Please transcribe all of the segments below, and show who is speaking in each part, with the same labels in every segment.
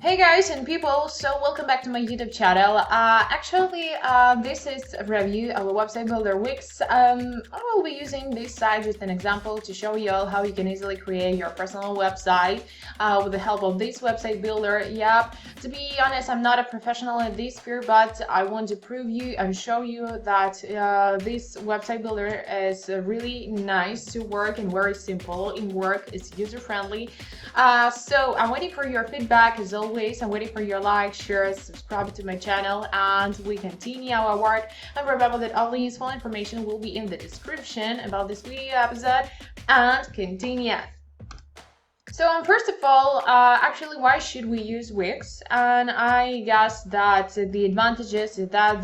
Speaker 1: Hey guys and people, so welcome back to my YouTube channel. This is a review of a website builder Wix. I will be using this site just an example to show you all how you can easily create your personal website with the help of this website builder. Yep, to be honest, I'm not a professional at this sphere, but I want to prove you and show you that this website builder is really nice to work and very simple in work. It's user-friendly. So I'm waiting for your feedback as always. I'm waiting for your like, share, subscribe to my channel, and we continue our work. And remember that all the useful information will be in the description about this video episode, and continue. So first of all, why should we use Wix? And I guess that the advantages is that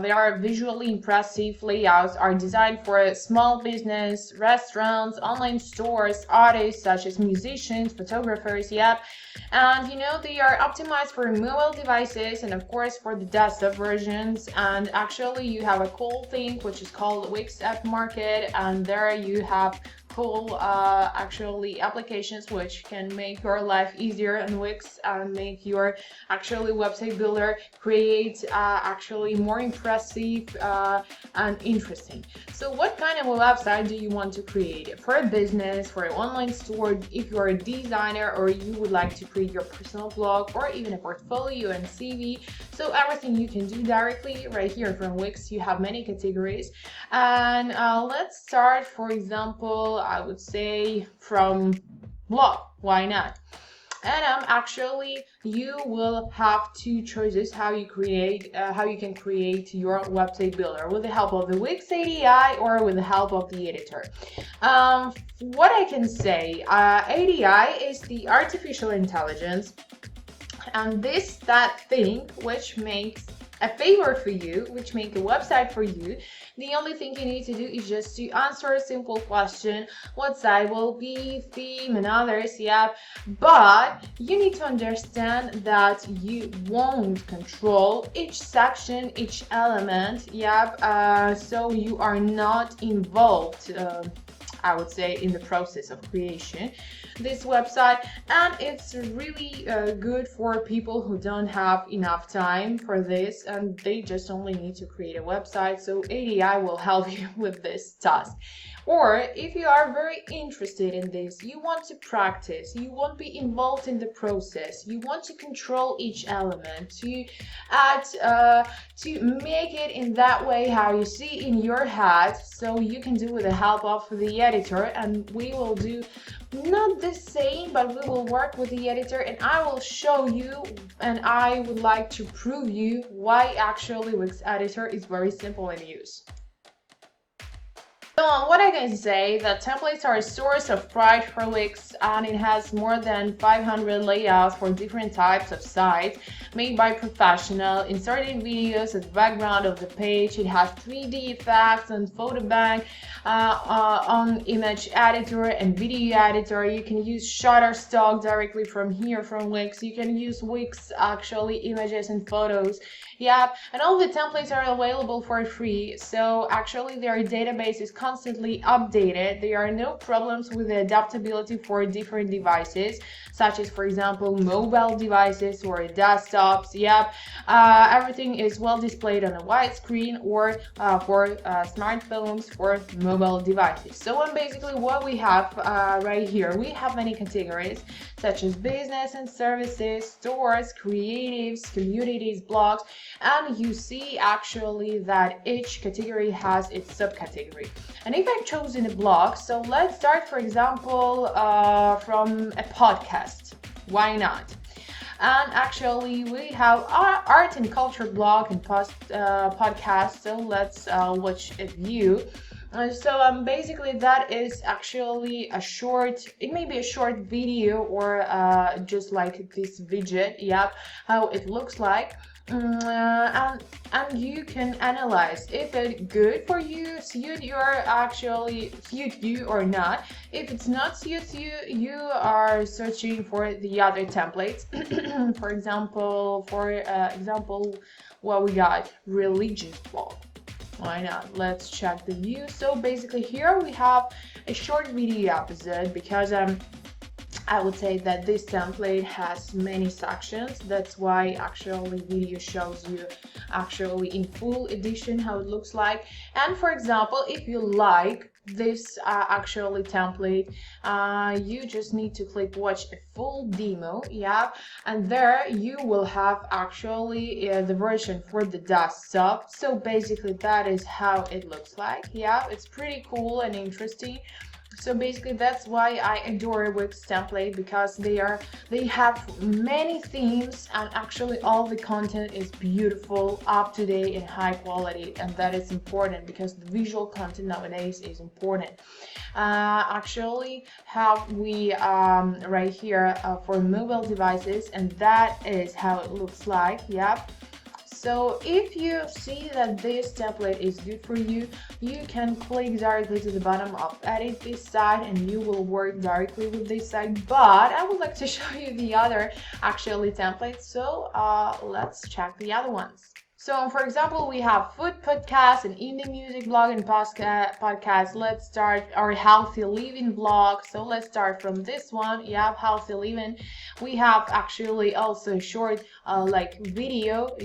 Speaker 1: they are visually impressive layouts, are designed for small business, restaurants, online stores, artists such as musicians, photographers, yep. And they are optimized for mobile devices and of course for the desktop versions. And actually you have a cool thing which is called Wix App Market, and there you have cool applications which can make your life easier in Wix and make your website builder create more impressive and interesting. So what kind of a website do you want to create? For a business, for an online store, if you're a designer or you would like to create your personal blog or even a portfolio and CV, so everything you can do directly right here from Wix. You have many categories, and let's start, for example, I would say from blog. Why not? And you will have two choices how you can create your website builder, with the help of the Wix ADI or with the help of the editor. What I can say, ADI is the artificial intelligence, and that thing which makes a favor for you, which make a website for you. The only thing you need to do is just to answer a simple question: what site will be, theme and others, yeah. But you need to understand that you won't control each section, each element, yeah. So you are not involved, I would say, in the process of creation this website, and it's really good for people who don't have enough time for this and they just only need to create a website. So ADI will help you with this task. Or if you are very interested in this, you want to practice, you want to be involved in the process, you want to control each element, to add, to make it in that way how you see in your head, so you can do with the help of the editor. And we will do not the same, but we will work with the editor and I will show you, and I would like to prove you why actually Wix editor is very simple in use. So what I can say, that templates are a source of pride for Wix, and it has more than 500 layouts for different types of sites made by professionals, inserting videos at the background of the page. It has 3D effects and photo bank on image editor and video editor. You can use Shutterstock directly from here from Wix. You can use Wix images and photos. Yep, and all the templates are available for free. So their database is constantly updated. There are no problems with the adaptability for different devices, such as, for example, mobile devices or desktops. Yep, everything is well displayed on a wide screen or for smartphones or mobile devices. So basically what we have right here, we have many categories such as business and services, stores, creatives, communities, blogs, and you see that each category has its subcategory. And if I've chosen a blog, so let's start, for example, from a podcast. Why not? And we have our art and culture blog and podcast. So let's watch a view. Basically that is actually a short, it may be a short video or just like this widget, yep, how it looks like. And you can analyze if it's good for you, suit you or not. If it's not suit you, you are searching for the other templates. For example, what we got, religious blog. Why not? Let's check the view. So basically here we have a short video episode because I would say that this template has many sections. That's why actually video shows you actually in full edition how it looks like. And for example, if you like this actually template, you just need to click watch a full demo, yeah, and there you will have actually the version for the desktop. So basically that is how it looks like. Yeah, it's pretty cool and interesting. So basically that's why I adore Wix template, because they have many themes, and actually all the content is beautiful, up to date, and high quality, and that is important because the visual content nowadays is important. Actually have we right here for mobile devices, and that is how it looks like. Yep. So if you see that this template is good for you, you can click directly to the bottom of edit this side and you will work directly with this side. But I would like to show you the other actually templates. So let's check the other ones. So for example, we have food podcast, and indie music blog, and podcast. Let's start our healthy living blog. So let's start from this one. You have healthy living. We have actually also short like video,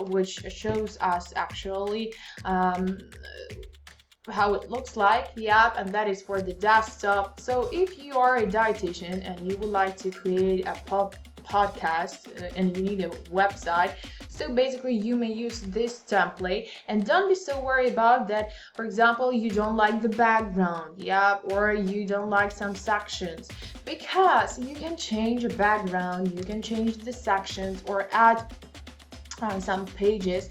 Speaker 1: which shows us actually how it looks like, and that is for the desktop. So if you are a dietitian and you would like to create a podcast and you need a website, so basically you may use this template, and don't be so worried about that. For example, you don't like the background, or you don't like some sections, because you can change the background, you can change the sections or add some pages.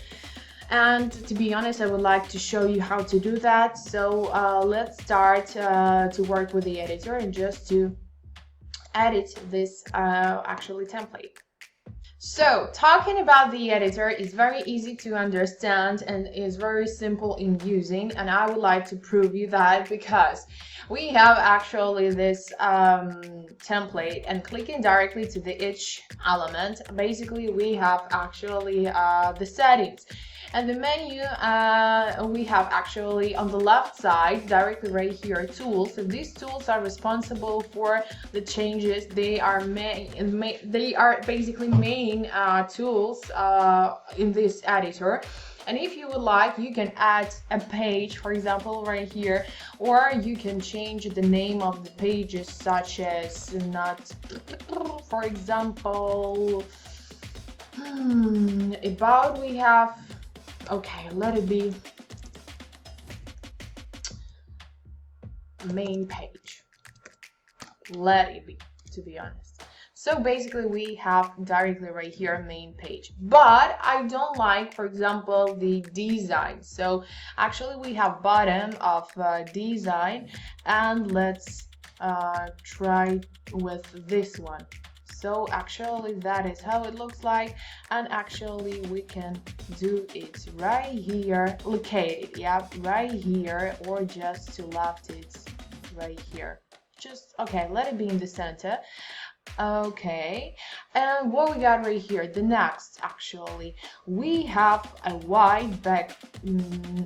Speaker 1: And to be honest, I would like to show you how to do that. So let's start to work with the editor and just to edit this actually template. So talking about the editor is very easy to understand and is very simple in using, and I would like to prove you that, because we have actually this template, and clicking directly to the each element, basically we have actually the settings. And the menu, we have actually on the left side, directly right here, tools. So these tools are responsible for the changes. They are basically main tools in this editor. And if you would like, you can add a page, for example, right here, or you can change the name of the pages, such as for example, about we have. Okay, let it be main page. Let it be, to be honest. So basically we have directly right here main page, but I don't like, for example, the design. So actually we have bottom of design, and let's try with this one. So actually that is how it looks like, and actually we can do it right here, locate it, right here, or just to left it right here. Just, okay, let it be in the center. Okay, and what we got right here, the next, actually we have a white back,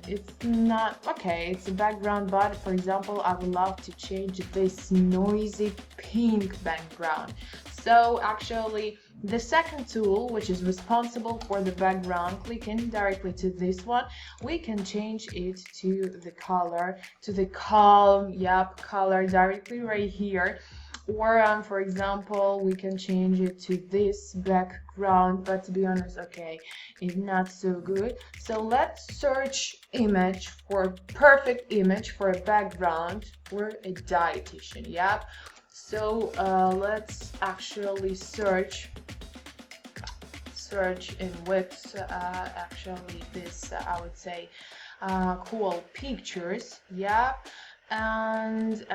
Speaker 1: it's not, okay, it's a background, but for example I would love to change this noisy pink background. So actually the second tool, which is responsible for the background, clicking directly to this one, we can change it to the color, to the calm, color directly right here. Or for example, we can change it to this background, but to be honest, okay, it's not so good. So let's search image for perfect image for a background for a dietitian. So let's actually search in Wix actually this I would say cool pictures. And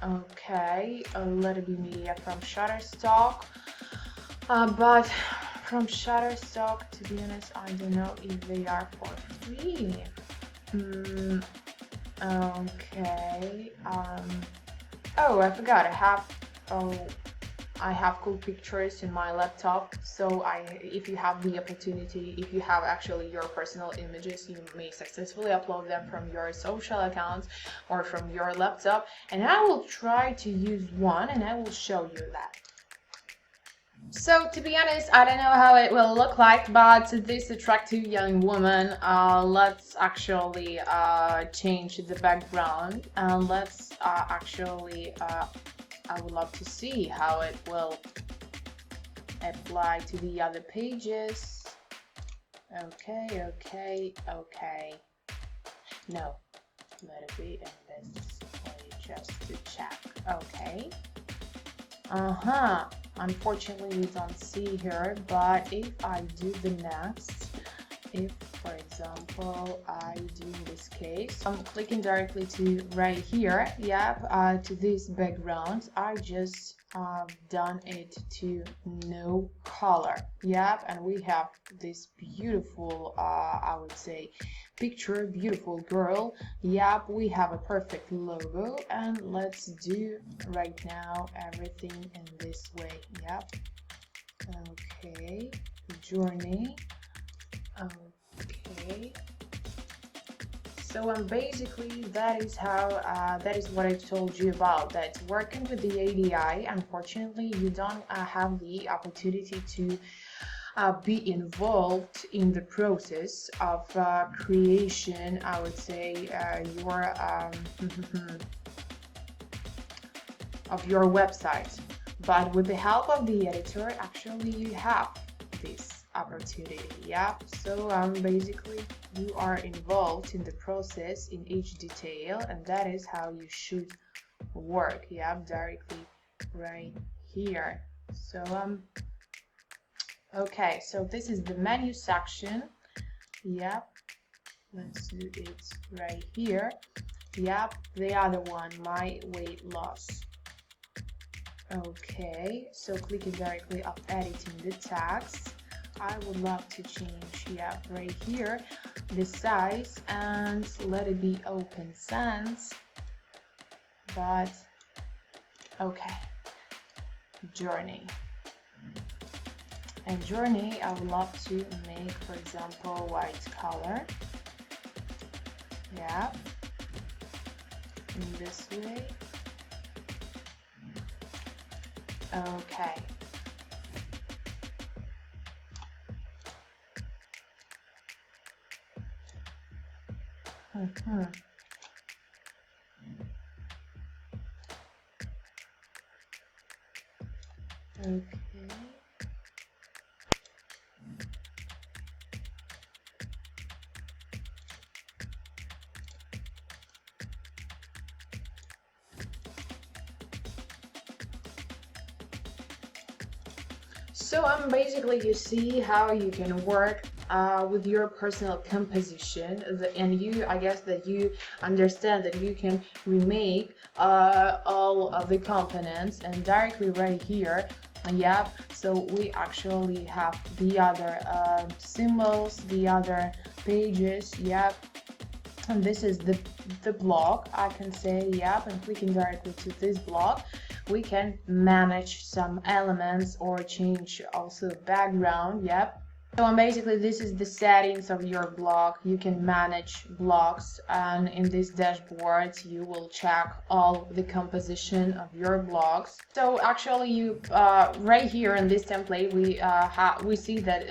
Speaker 1: okay, let it be media from Shutterstock, but from Shutterstock, to be honest, I don't know if they are for free. Okay, oh, I forgot, I have, I have cool pictures in my laptop, so if you have the opportunity, if you have actually your personal images, you may successfully upload them from your social accounts or from your laptop, and I will try to use one and I will show you that. So to be honest, I don't know how it will look like, but this attractive young woman, let's actually change the background, and let's actually I would love to see how it will apply to the other pages. Okay. No, let it be in this way just to check. Okay. Unfortunately, we don't see here, but if I do the next, if for example I do in this case, I'm clicking directly to right here, to this background, I just done it to no color, and we have this beautiful I would say picture, beautiful girl, we have a perfect logo, and let's do right now everything in this way. Okay, journey. Okay, so basically that is how that is what I told you about, that working with the ADI, unfortunately you don't have the opportunity to be involved in the process of creation, I would say, of your website. But with the help of the editor, actually you have this opportunity. So basically you are involved in the process in each detail, and that is how you should work. Directly right here. So okay, so this is the menu section. Let's do it right here. The other one, my weight loss. Okay, so clicking directly up editing the text. I would love to change right here the size and let it be open sans, but okay, journey. And journey, I would love to make, for example, white color. In this way. Okay. Okay. So basically you see how you can work with your personal composition, and I guess that you understand that you can remake all of the components, and directly right here, so we actually have the other symbols, the other pages, and this is the blog, I can say, and clicking directly to this blog, we can manage some elements or change also background. So basically this is the settings of your blog. You can manage blogs, and in this dashboard you will check all the composition of your blogs. So actually you right here in this template we see that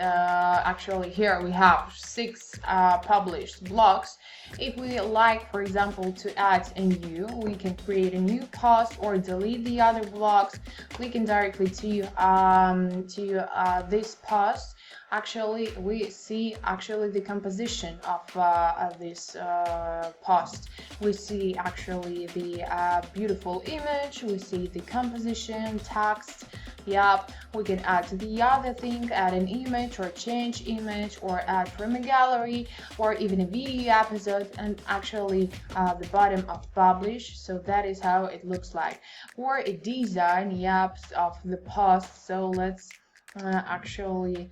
Speaker 1: actually here we have 6 published blogs. If we like, for example, to add a new, we can create a new post or delete the other blogs. Clicking directly to this post, actually we see actually the composition of this post. We see actually the beautiful image, we see the composition, text. We can add the other thing, add an image or change image, or add from a gallery, or even a video episode, and actually the bottom of publish. So that is how it looks like, or a design of the post. So let's actually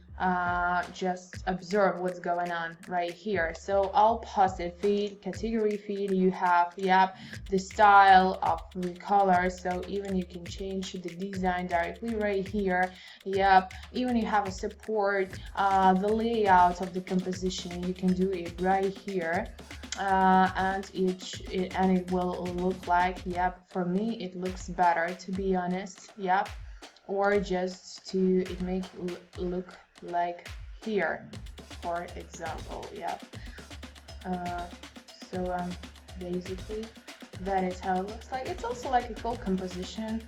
Speaker 1: just observe what's going on right here. So I'll post it, feed, category feed, you have, yep, the style of the color, so even you can change the design directly right here. Yep, even you have a support, the layout of the composition, you can do it right here. And it will look like, yep, for me it looks better, to be honest. Yep, or just to make look like here, for example. Yeah. So basically that is how it looks like. It's also like a cool composition,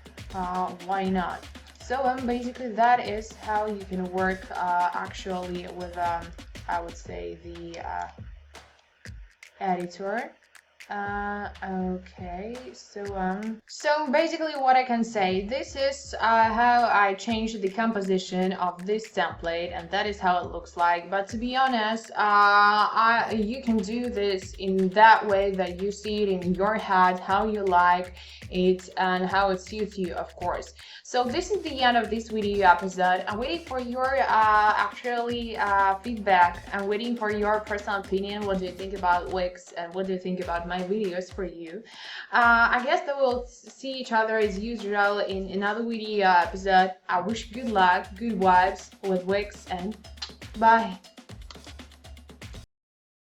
Speaker 1: why not? So basically that is how you can work actually with I would say the editor. Okay, so basically what I can say, this is how I changed the composition of this template, and that is how it looks like. But to be honest, you can do this in that way that you see it in your head, how you like it and how it suits you, of course. So this is the end of this video episode. I'm waiting for your feedback. I'm waiting for your personal opinion. What do you think about Wix, and what do you think about my videos for you? I guess that we'll see each other as usual in another video episode. I wish good luck, good vibes with Wix, and bye.